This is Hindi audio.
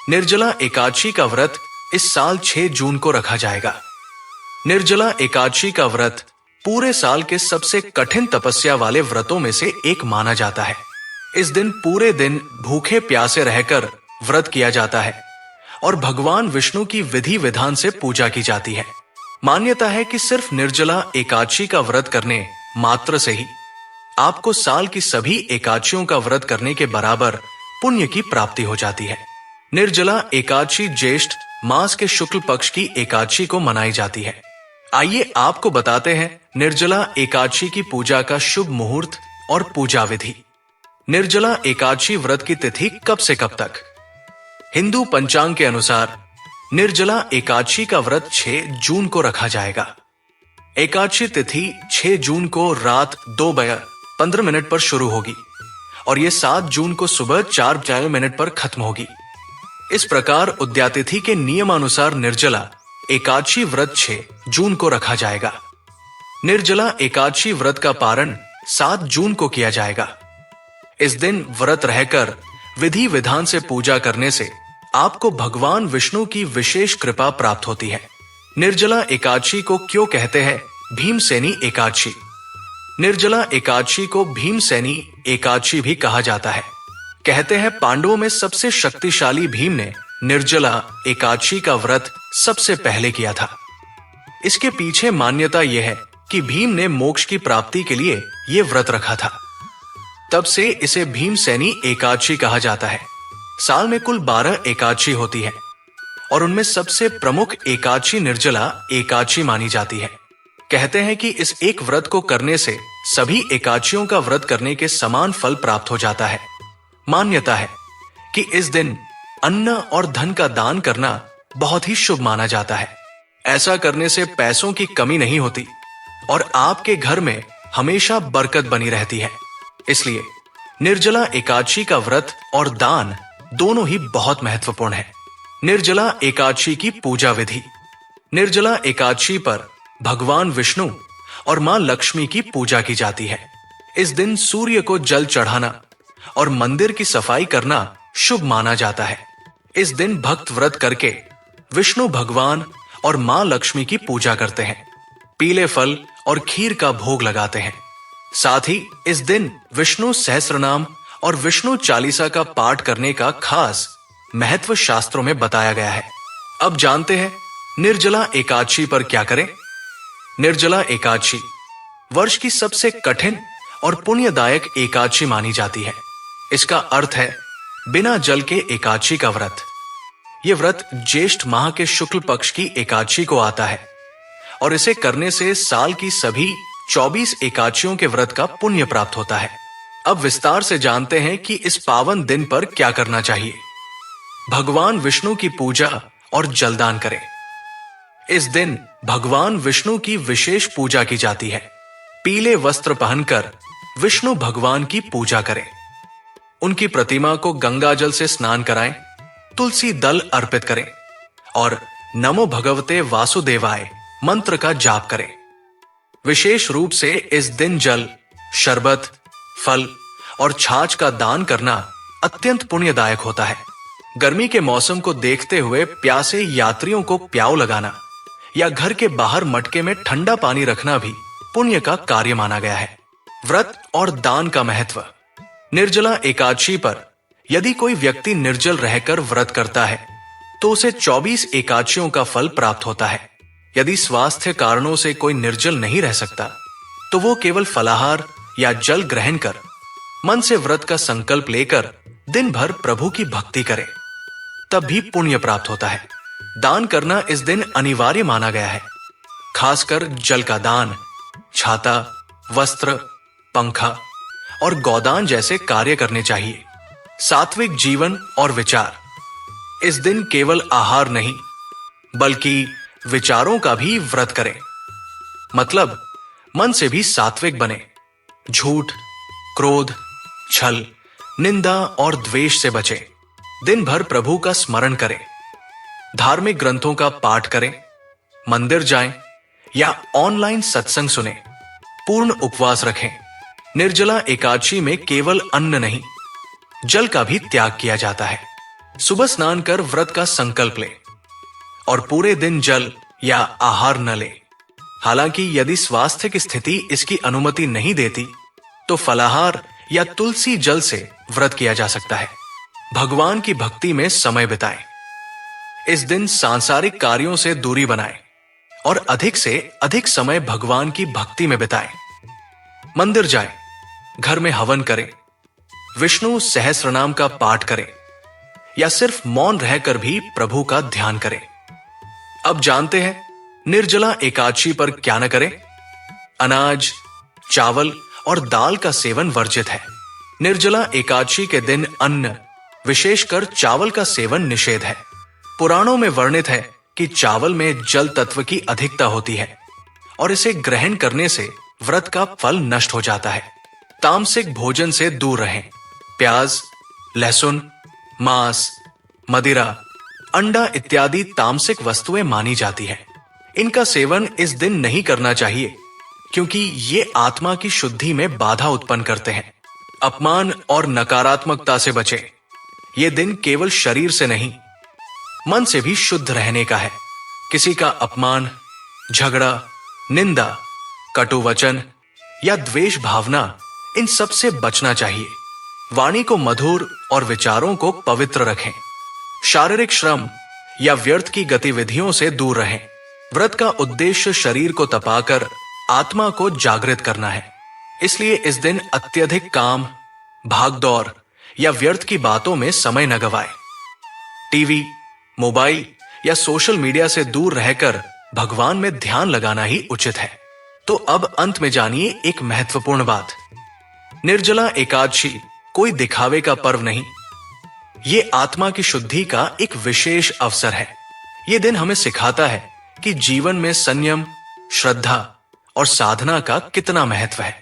निर्जला एकादशी का व्रत इस साल 6 जून को रखा जाएगा। निर्जला एकादशी का व्रत पूरे साल के सबसे कठिन तपस्या वाले व्रतों में से एक माना जाता है। इस दिन पूरे दिन भूखे प्यासे रहकर व्रत किया जाता है और भगवान विष्णु की विधि विधान से पूजा की जाती है। मान्यता है कि सिर्फ निर्जला एकादशी का व्रत करने मात्र से ही आपको साल की सभी एकादशियों का व्रत करने के बराबर पुण्य की प्राप्ति हो जाती है। निर्जला एकादशी ज्येष्ठ मास के शुक्ल पक्ष की एकादशी को मनाई जाती है। आइए आपको बताते हैं निर्जला एकादशी की पूजा का शुभ मुहूर्त और पूजा विधि। निर्जला एकादशी व्रत की तिथि कब से कब तक? हिंदू पंचांग के अनुसार निर्जला एकादशी का व्रत 6 जून को रखा जाएगा। एकादशी तिथि 6 जून को रात 2:15 पर शुरू होगी और यह 7 जून को सुबह 4:00 पर खत्म होगी। इस प्रकार उद्यातिथि के नियमानुसार निर्जला एकादशी व्रत 6 जून को रखा जाएगा। निर्जला एकादशी व्रत का पारण 7 जून को किया जाएगा। इस दिन व्रत रहकर विधि विधान से पूजा करने से आपको भगवान विष्णु की विशेष कृपा प्राप्त होती है। निर्जला एकादशी को क्यों कहते हैं भीमसेनी एकादशी? निर्जला एकादशी को भीमसेनी एकादशी भी कहा जाता है। कहते हैं पांडवों में सबसे शक्तिशाली भीम ने निर्जला एकादशी का व्रत सबसे पहले किया था। इसके पीछे मान्यता यह है कि भीम ने मोक्ष की प्राप्ति के लिए यह व्रत रखा था। तब से इसे भीमसेनी एकादशी कहा जाता है। साल में कुल 12 एकादशी होती है और उनमें सबसे प्रमुख एकादशी निर्जला एकादशी मानी जाती है। कहते हैं कि इस एक व्रत को करने से सभी एकादशियों का व्रत करने के समान फल प्राप्त हो जाता है। मान्यता है कि इस दिन अन्न और धन का दान करना बहुत ही शुभ माना जाता है। ऐसा करने से पैसों की कमी नहीं होती और आपके घर में हमेशा बरकत बनी रहती है। इसलिए निर्जला एकादशी का व्रत और दान दोनों ही बहुत महत्वपूर्ण है। निर्जला एकादशी की पूजा विधि। निर्जला एकादशी पर भगवान विष्णु और मां लक्ष्मी की पूजा की जाती है। इस दिन सूर्य को जल चढ़ाना और मंदिर की सफाई करना शुभ माना जाता है। इस दिन भक्त व्रत करके विष्णु भगवान और मां लक्ष्मी की पूजा करते हैं, पीले फल और खीर का भोग लगाते हैं। साथ ही इस दिन विष्णु सहस्त्रनाम और विष्णु चालीसा का पाठ करने का खास महत्व शास्त्रों में बताया गया है। अब जानते हैं निर्जला एकादशी पर क्या करें। निर्जला एकादशी वर्ष की सबसे कठिन और पुण्यदायक एकादशी मानी जाती है। इसका अर्थ है बिना जल के एकादशी का व्रत। यह व्रत ज्येष्ठ माह के शुक्ल पक्ष की एकादशी को आता है और इसे करने से साल की सभी 24 एकादशियों के व्रत का पुण्य प्राप्त होता है। अब विस्तार से जानते हैं कि इस पावन दिन पर क्या करना चाहिए। भगवान विष्णु की पूजा और जलदान करें। इस दिन भगवान विष्णु की विशेष पूजा की जाती है। पीले वस्त्र पहनकर विष्णु भगवान की पूजा करें। उनकी प्रतिमा को गंगा जल से स्नान कराएं, तुलसी दल अर्पित करें और नमो भगवते वासुदेवाय मंत्र का जाप करें। विशेष रूप से इस दिन जल, शरबत, फल और छाछ का दान करना अत्यंत पुण्यदायक होता है। गर्मी के मौसम को देखते हुए प्यासे यात्रियों को प्याऊ लगाना या घर के बाहर मटके में ठंडा पानी रखना भी पुण्य का कार्य माना गया है। व्रत और दान का महत्व। निर्जला एकादशी पर यदि कोई व्यक्ति निर्जल रहकर व्रत करता है तो उसे 24 एकादशियों का फल प्राप्त होता है। यदि स्वास्थ्य कारणों से कोई निर्जल नहीं रह सकता तो वो केवल फलाहार या जल ग्रहण कर मन से व्रत का संकल्प लेकर दिन भर प्रभु की भक्ति करे, तब भी पुण्य प्राप्त होता है। दान करना इस दिन अनिवार्य माना गया है। खासकर जल का दान, छाता, वस्त्र, पंखा और गोदान जैसे कार्य करने चाहिए। सात्विक जीवन और विचार। इस दिन केवल आहार नहीं बल्कि विचारों का भी व्रत करें। मतलब मन से भी सात्विक बने। झूठ, क्रोध, छल, निंदा और द्वेष से बचें। दिन भर प्रभु का स्मरण करें। धार्मिक ग्रंथों का पाठ करें, मंदिर जाएं या ऑनलाइन सत्संग सुनें। पूर्ण उपवास रखें। निर्जला एकादशी में केवल अन्न नहीं, जल का भी त्याग किया जाता है। सुबह स्नान कर व्रत का संकल्प ले और पूरे दिन जल या आहार न ले। हालांकि यदि स्वास्थ्य की स्थिति इसकी अनुमति नहीं देती तो फलाहार या तुलसी जल से व्रत किया जा सकता है। भगवान की भक्ति में समय बिताएं। इस दिन सांसारिक कार्यों से दूरी बनाएं और अधिक से अधिक समय भगवान की भक्ति में बिताएं। मंदिर जाएं, घर में हवन करें, विष्णु सहस्त्रनाम का पाठ करें या सिर्फ मौन रहकर भी प्रभु का ध्यान करें। अब जानते हैं निर्जला एकादशी पर क्या न करें। अनाज, चावल और दाल का सेवन वर्जित है। निर्जला एकादशी के दिन अन्न, विशेषकर चावल का सेवन निषेध है। पुराणों में वर्णित है कि चावल में जल तत्व की अधिकता होती है और इसे ग्रहण करने से व्रत का फल नष्ट हो जाता है। तामसिक भोजन से दूर रहें। प्याज, लहसुन, मांस, मदिरा, अंडा इत्यादि तामसिक वस्तुएं मानी जाती हैं। इनका सेवन इस दिन नहीं करना चाहिए क्योंकि ये आत्मा की शुद्धि में बाधा उत्पन्न करते हैं। अपमान और नकारात्मकता से बचें। ये दिन केवल शरीर से नहीं, मन से भी शुद्ध रहने का है। किसी का अपमान, झगड़ा, निंदा, कटु वचन या द्वेष भावना, इन सब से बचना चाहिए। वाणी को मधुर और विचारों को पवित्र रखें। शारीरिक श्रम या व्यर्थ की गतिविधियों से दूर रहें। व्रत का उद्देश्य शरीर को तपाकर आत्मा को जागृत करना है। इसलिए इस दिन अत्यधिक काम, भागदौड़ या व्यर्थ की बातों में समय न गवाएं। टीवी, मोबाइल या सोशल मीडिया से दूर रहकर भगवान में ध्यान लगाना ही उचित है। तो अब अंत में जानिए एक महत्वपूर्ण बात। निर्जला एकादशी कोई दिखावे का पर्व नहीं, ये आत्मा की शुद्धि का एक विशेष अवसर है। ये दिन हमें सिखाता है कि जीवन में संयम, श्रद्धा और साधना का कितना महत्व है।